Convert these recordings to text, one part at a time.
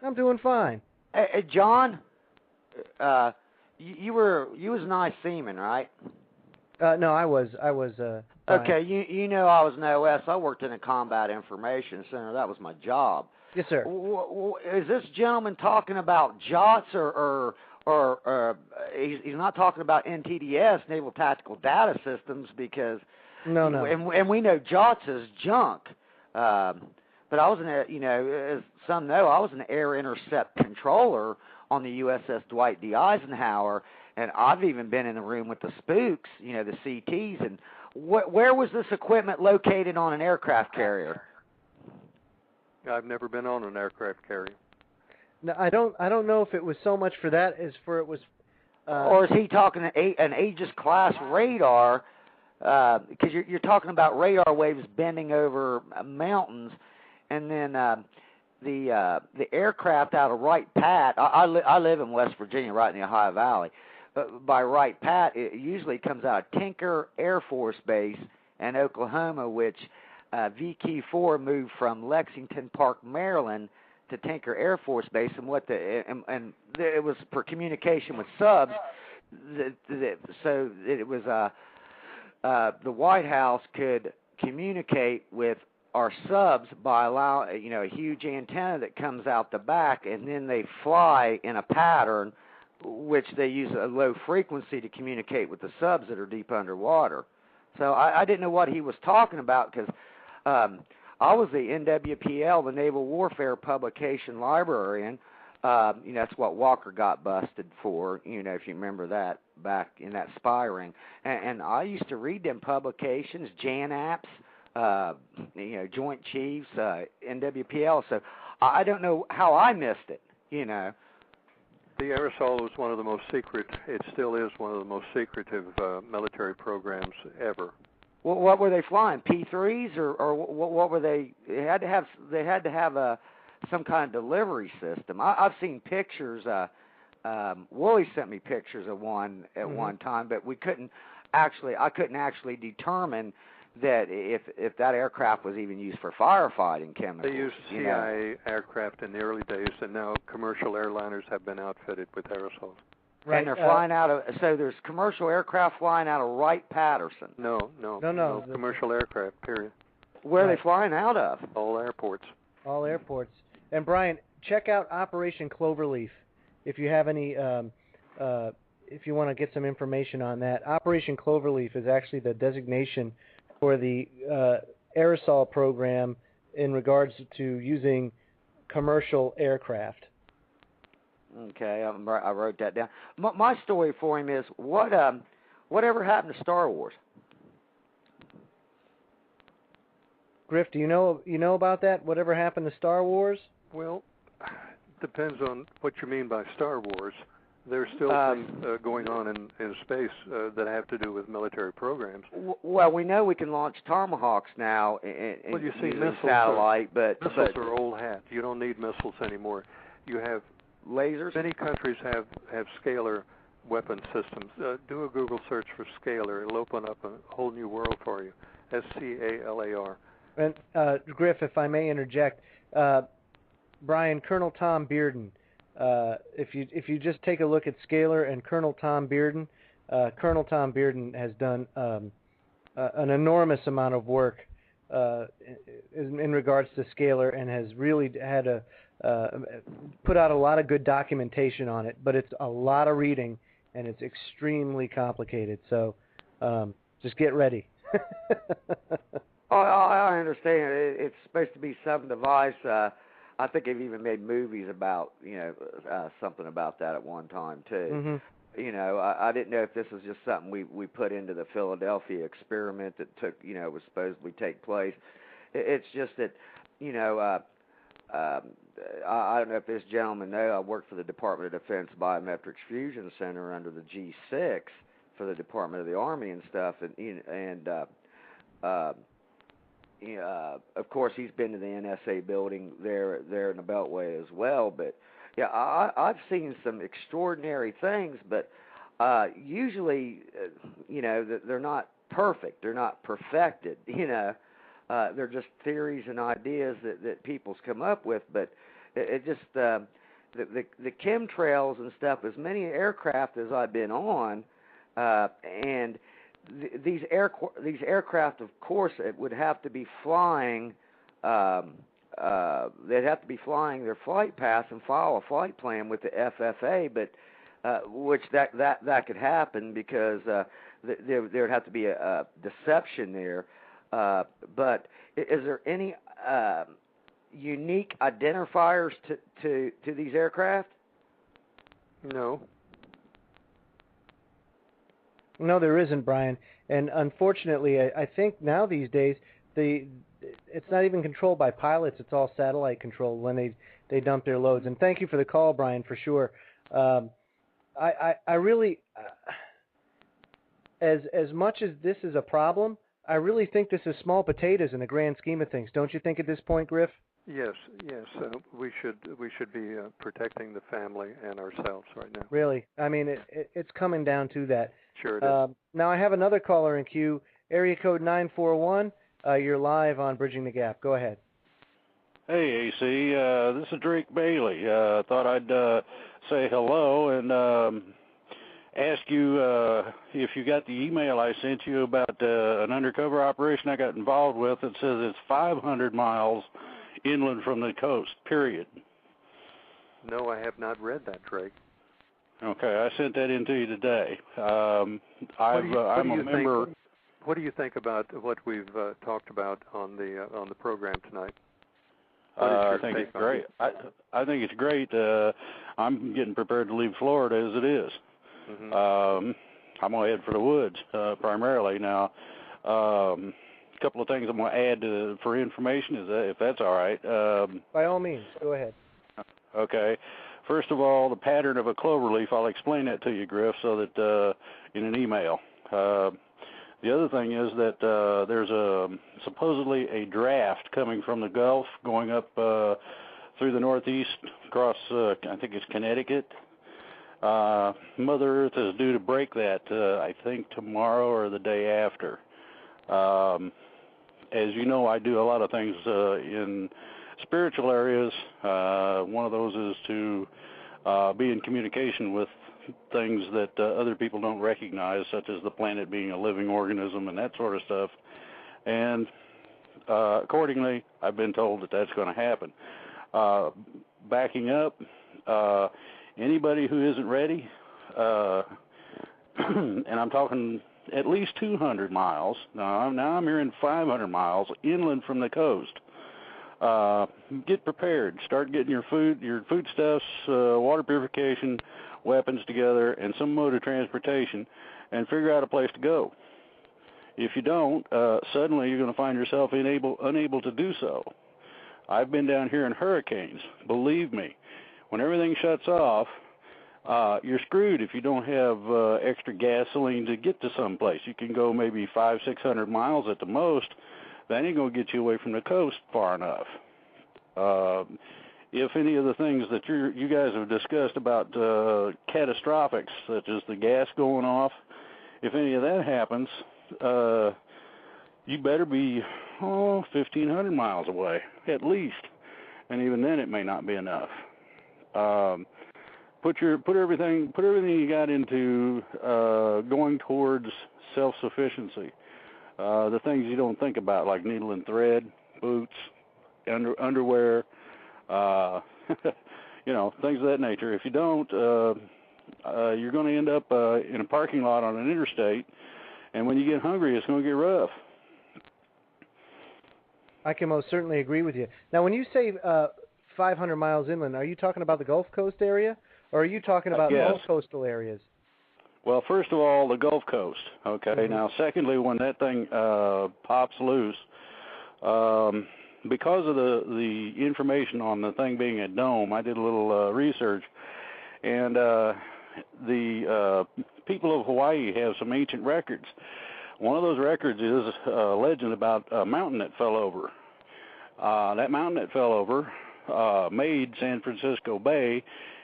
I'm doing fine. Hey, John, you was an nice seaman, right? No, I was fine. Okay, you know I was an OS. I worked in a combat information center. That was my job. Yes, sir. Is this gentleman talking about JOTS or he's not talking about NTDS, Naval Tactical Data Systems, because No. and we know JOTS is junk. But I was as some know, I was an air intercept controller on the USS Dwight D. Eisenhower, and I've even been in the room with the spooks, the CTs. And where was this equipment located on an aircraft carrier? I've never been on an aircraft carrier. No, I don't know if it was so much for that as for it was. Or is he talking an Aegis class radar? Because you're talking about radar waves bending over mountains, and then the aircraft out of Wright Pat. I live in West Virginia, right in the Ohio Valley. By Wright Pat, it usually comes out of Tinker Air Force Base in Oklahoma, which VQ4 moved from Lexington Park, Maryland, to Tinker Air Force Base, and it was for communication with subs. So it was the White House could communicate with our subs by allowing a huge antenna that comes out the back, and then they fly in a pattern, which they use a low frequency to communicate with the subs that are deep underwater. So I didn't know what he was talking about, because I was the NWPL, the Naval Warfare Publication Librarian. That's what Walker got busted for, if you remember that back in that spy ring. And I used to read them publications, JANAPs, Joint Chiefs, NWPL. So I don't know how I missed it, The aerosol was one of the most secret, it still is one of the most secretive military programs ever. Well, what were they flying? P3s or what were they? They had to have some kind of delivery system. I've seen pictures. Wooly sent me pictures of one at one time, but I couldn't actually determine that if that aircraft was even used for firefighting chemicals. They used CIA aircraft in the early days, and now commercial airliners have been outfitted with aerosols. Right. And they're flying out of, so there's commercial aircraft flying out of Wright-Patterson. No commercial aircraft, period. Where are they flying out of? All airports. All airports. And Brian, check out Operation Cloverleaf if you have any, if you want to get some information on that. Operation Cloverleaf is actually the designation for the aerosol program in regards to using commercial aircraft. Okay, I wrote that down. My story for him is whatever happened to Star Wars? Griff, do you know about that? Whatever happened to Star Wars? Well, depends on what you mean by Star Wars. There's still things going on in space that have to do with military programs. Well, we know we can launch Tomahawks now well, you see, missiles satellite, but are old hat. You don't need missiles anymore. You have lasers. Many countries have scalar weapon systems. Do a Google search for scalar. It'll open up a whole new world for you. SCALAR. And Griff, if I may interject, Brian, Colonel Tom Bearden. If you just take a look at Scalar and Colonel Tom Bearden has done an enormous amount of work in regards to Scalar, and has really had put out a lot of good documentation on it. But it's a lot of reading, and it's extremely complicated. So just get ready. I understand. It's supposed to be some device. I think they've even made movies about, something about that at one time, too. Mm-hmm. I didn't know if this was just something we put into the Philadelphia experiment that was supposedly take place. It's just that, I don't know if this gentleman knows, I worked for the Department of Defense Biometrics Fusion Center under the G6 for the Department of the Army and stuff, of course, he's been to the NSA building there in the Beltway as well. But yeah, I've seen some extraordinary things, but usually, they're not perfect. They're not perfected. They're just theories and ideas that people's come up with. But it just the chemtrails and stuff. As many aircraft as I've been on, and these aircraft, of course, it would have to be flying. They'd have to be flying their flight paths and follow a flight plan with the FFA, but which that could happen because there would have to be a deception there. But is there any unique identifiers to these aircraft? No. No, there isn't, Brian. And unfortunately, I think now these days it's not even controlled by pilots. It's all satellite controlled when they dump their loads. And thank you for the call, Brian, for sure. I really, as much as this is a problem, I really think this is small potatoes in the grand scheme of things. Don't you think at this point, Griff? Yes. We should be protecting the family and ourselves right now. Really? I mean, it's coming down to that. Sure it is. Now I have another caller in queue, area code 941. You're live on Bridging the Gap. Go ahead. Hey, AC. This is Drake Bailey. Thought I'd say hello and ask you if you got the email I sent you about an undercover operation I got involved with. It says it's 500 miles inland from the coast, period. No, I have not read that, Drake. Okay, I sent that in to you today. I'm a member. What do you think about what we've talked about on the program tonight? I think it's great. I think it's great. I'm getting prepared to leave Florida as it is. Mm-hmm. I'm going to head for the woods primarily now. A couple of things I'm going to add for information, if that's all right. By all means, go ahead. Okay. First of all, the pattern of a clover leaf, I'll explain that to you, Griff, so that in an email. The other thing is that there's supposedly a draft coming from the Gulf going up through the Northeast across, I think it's Connecticut. Mother Earth is due to break that, I think, tomorrow or the day after. As you know, I do a lot of things in spiritual areas. One of those is to be in communication with things that other people don't recognize, such as the planet being a living organism and that sort of stuff. And accordingly, I've been told that that's going to happen. Backing up, anybody who isn't ready, and I'm talking at least 200 miles. Now I'm hearing 500 miles inland from the coast. Get prepared. Start getting your foodstuffs, water purification, weapons together, and some mode of transportation, and figure out a place to go. If you don't, suddenly you're going to find yourself unable to do so. I've been down here in hurricanes. Believe me, when everything shuts off, you're screwed if you don't have extra gasoline to get to someplace. You can go maybe 500-600 miles at the most. That ain't going to get you away from the coast far enough. If any of the things that you guys have discussed about catastrophics, such as the gas going off, if any of that happens, you better be 1,500 miles away at least, and even then it may not be enough. Put everything you got into going towards self-sufficiency. The things you don't think about, like needle and thread, boots, underwear, things of that nature. If you don't, you're going to end up in a parking lot on an interstate, and when you get hungry, it's going to get rough. I can most certainly agree with you. Now, when you say 500 miles inland, are you talking about the Gulf Coast area, or are you talking about yes. most coastal areas? Well, first of all, the Gulf Coast, okay? Mm-hmm. Now, secondly, when that thing pops loose, because of the information on the thing being a dome, I did a little research, and the people of Hawaii have some ancient records. One of those records is a legend about a mountain that fell over. That mountain that fell over made San Francisco Bay,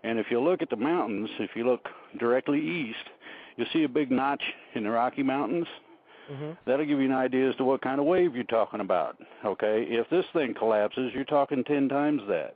and if you look at the mountains, if you look directly east, you'll see a big notch in the Rocky Mountains. Mm-hmm. That'll give you an idea as to what kind of wave you're talking about, okay? If this thing collapses, you're talking 10 times that.